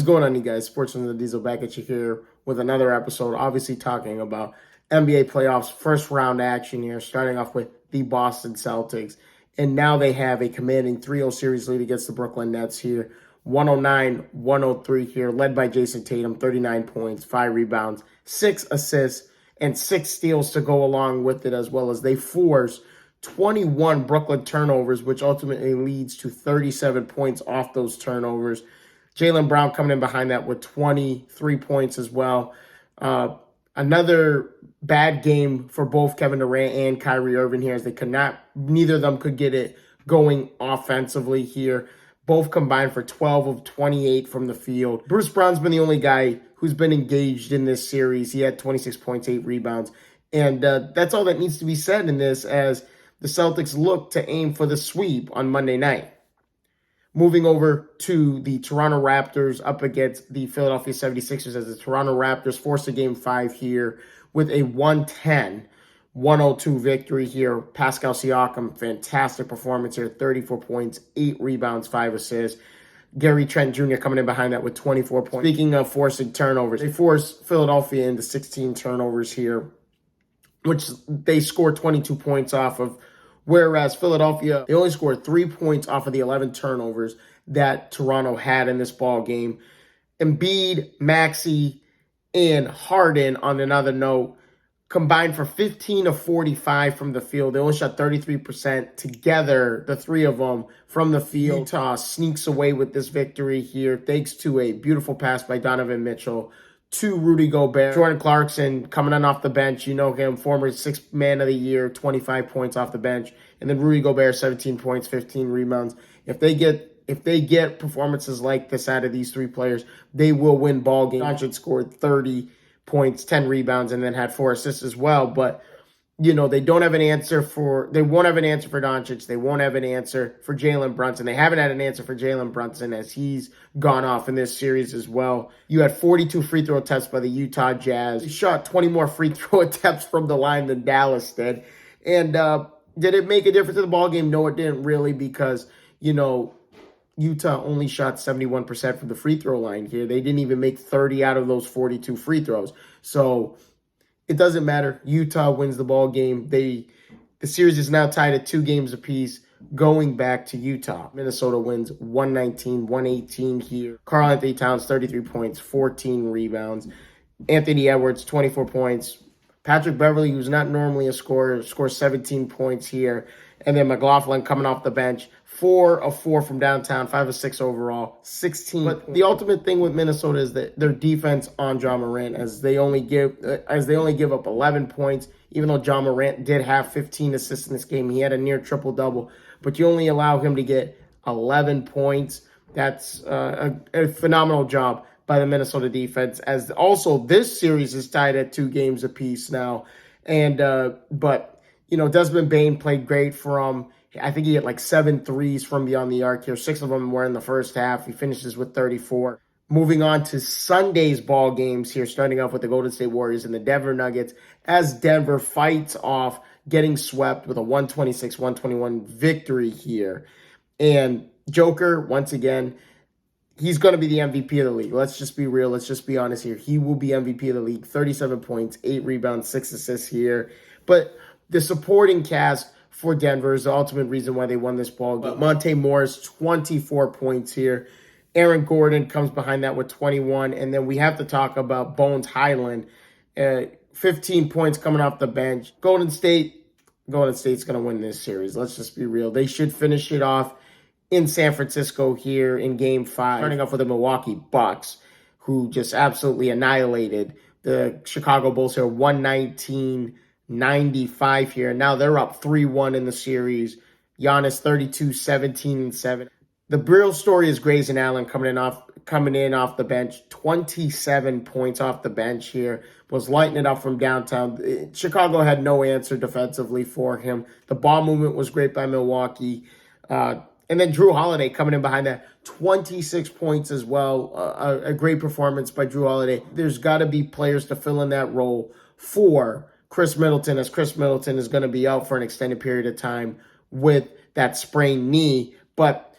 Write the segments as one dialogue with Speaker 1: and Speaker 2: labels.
Speaker 1: going on, you guys? Sportsman the Diesel back at you here with another episode, obviously talking about NBA playoffs, first round action here, starting off with the Boston Celtics. And now they have a commanding 3-0 series lead against the Brooklyn Nets here. 109-103 here, led by Jason Tatum, 39 points, 5 rebounds, 6 assists, and 6 steals to go along with it, as well as they force 21 Brooklyn turnovers, which ultimately leads to 37 points off those turnovers. Jaylen Brown coming in behind that with 23 points as well. Another bad game for both Kevin Durant and Kyrie Irving here, as neither of them could get it going offensively here. Both combined for 12 of 28 from the field. Bruce Brown's been the only guy who's been engaged in this series. He had 26 points, 8 rebounds. And that's all that needs to be said in this, as the Celtics look to aim for the sweep on Monday night. Moving over to the Toronto Raptors up against the Philadelphia 76ers, as the Toronto Raptors forced a Game 5 here with a 110-102 victory here. Pascal Siakam, fantastic performance here, 34 points, 8 rebounds, 5 assists. Gary Trent Jr. coming in behind that with 24 points. Speaking of forcing turnovers, they forced Philadelphia into 16 turnovers here, which they scored 22 points off of. Whereas Philadelphia, they only scored 3 points off of the 11 turnovers that Toronto had in this ball game. Embiid, Maxey, and Harden, on another note, combined for 15 of 45 from the field. They only shot 33% together, the three of them, from the field. Utah sneaks away with this victory here, thanks to a beautiful pass by Donovan Mitchell to Rudy Gobert. Jordan Clarkson coming on off the bench. You know him, former 6th man of the year, 25 points off the bench. And then Rudy Gobert, 17 points, 15 rebounds. If they get performances like this out of these three players, they will win ball games. Doncic scored 30 points, 10 rebounds, and then had 4 assists as well. But they won't have an answer for Doncic. They won't have an answer for Jalen Brunson. They haven't had an answer for Jalen Brunson, as he's gone off in this series as well. You had 42 free throw attempts by the Utah Jazz. They shot 20 more free throw attempts from the line than Dallas did. And did it make a difference in the ballgame? No, it didn't really, because, Utah only shot 71% from the free throw line here. They didn't even make 30 out of those 42 free throws. So it doesn't matter. Utah wins the ball game. The series is now tied at 2 games apiece, going back to Utah. Minnesota wins 119-118 here. Karl Anthony Towns, 33 points, 14 rebounds. Anthony Edwards, 24 points. Patrick Beverley, who's not normally a scorer, scores 17 points here. And then McLaughlin coming off the bench, 4 of 4 from downtown, 5 of 6 overall, 16. But the ultimate thing with Minnesota is that their defense on Ja Morant, as they only give up 11 points, even though Ja Morant did have 15 assists in this game. He had a near triple-double, but you only allow him to get 11 points. That's a phenomenal job by the Minnesota defense, as also this series is tied at 2 games apiece now. And but Desmond Bane played great from, I think he had like 7 threes from beyond the arc here. 6 of them were in the first half. He finishes with 34. Moving on to Sunday's ball games here, starting off with the Golden State Warriors and the Denver Nuggets, as Denver fights off getting swept with a 126-121 victory here. And Joker, once again, he's going to be the MVP of the league. Let's just be real. Let's just be honest here. He will be MVP of the league. 37 points, 8 rebounds, 6 assists here. But the supporting cast for Denver is the ultimate reason why they won this ball game. Monte Morris, 24 points here. Aaron Gordon comes behind that with 21. And then we have to talk about Bones Highland, 15 points coming off the bench. Golden State's going to win this series. Let's just be real. They should finish it off in San Francisco here in Game 5, starting off with the Milwaukee Bucks, who just absolutely annihilated the Chicago Bulls here, 119-95 here. Now they're up 3-1 in the series. Giannis 32, 17, and 7. The real story is Grayson Allen coming in off the bench, 27 points off the bench here, was lighting it up from downtown. Chicago had no answer defensively for him. The ball movement was great by Milwaukee. And then Drew Holiday coming in behind that, 26 points as well. A great performance by Drew Holiday. There's got to be players to fill in that role for Chris Middleton, as Chris Middleton is going to be out for an extended period of time with that sprained knee. But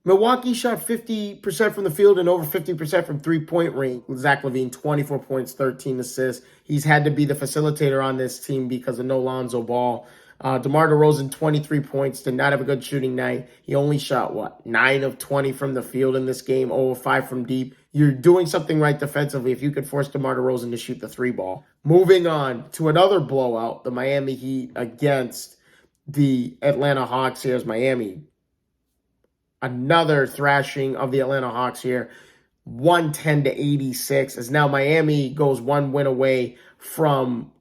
Speaker 1: Milwaukee shot 50% from the field and over 50% from three-point range. Zach LaVine, 24 points, 13 assists. He's had to be the facilitator on this team because of no Lonzo Ball. DeMar DeRozan, 23 points, did not have a good shooting night. He only shot, 9 of 20 from the field in this game, 0 of 5 from deep. You're doing something right defensively if you could force DeMar DeRozan to shoot the three ball. Moving on to another blowout, the Miami Heat against the Atlanta Hawks. Here's Miami. Another thrashing of the Atlanta Hawks here, 110 to 86, as now Miami goes one win away from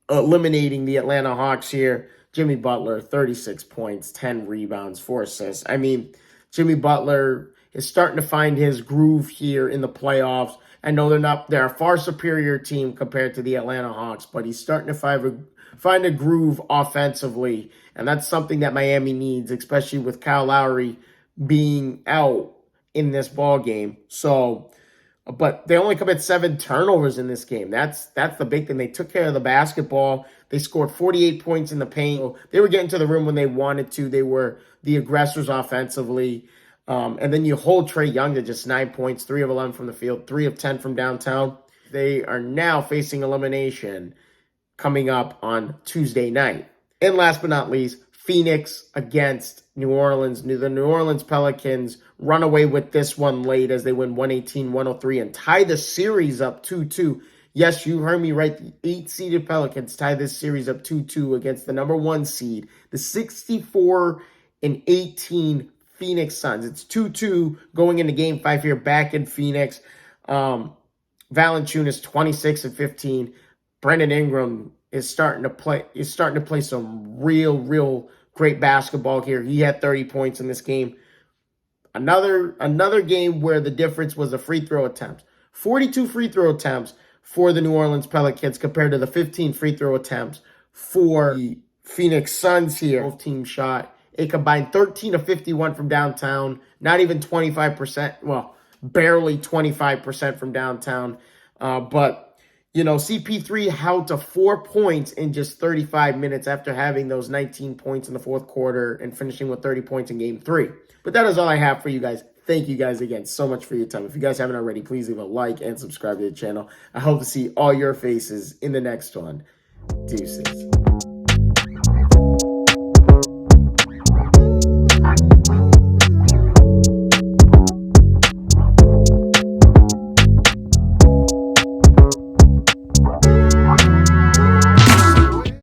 Speaker 1: eliminating the Atlanta Hawks here. Jimmy Butler, 36 points, 10 rebounds, 4 assists. I mean, Jimmy Butler is starting to find his groove here in the playoffs. I know they're a far superior team compared to the Atlanta Hawks, but he's starting to find a groove offensively, and that's something that Miami needs, especially with Kyle Lowry being out in this ball game. So, but they only commit 7 turnovers in this game. That's the big thing. They took care of the basketball. They scored 48 points in the paint. They were getting to the rim when they wanted to. They were the aggressors offensively. And then you hold Trae Young to just 9 points, 3 of 11 from the field, 3 of 10 from downtown. They are now facing elimination coming up on Tuesday night. And last but not least, Phoenix against New Orleans. The New Orleans Pelicans run away with this one late as they win 118-103 and tie the series up 2-2. Yes, you heard me right. The 8-seeded Pelicans tie this series up 2-2 against the number 1 seed, the 64-18 Phoenix Suns. It's 2-2 going into Game 5 here back in Phoenix. Valanciunas 26 and 15. Brandon Ingram is starting to play some real great basketball here. He had 30 points in this game. Another game where the difference was the free throw attempts. 42 free throw attempts for the New Orleans Pelicans compared to the 15 free throw attempts for the Phoenix Suns here. Both teams shot a combined 13 of 51 from downtown, not even 25%, well, barely 25% from downtown. But, CP3 held to 4 points in just 35 minutes after having those 19 points in the fourth quarter and finishing with 30 points in Game 3. But that is all I have for you guys. Thank you guys again so much for your time. If you guys haven't already, please leave a like and subscribe to the channel. I hope to see all your faces in the next one. Deuces.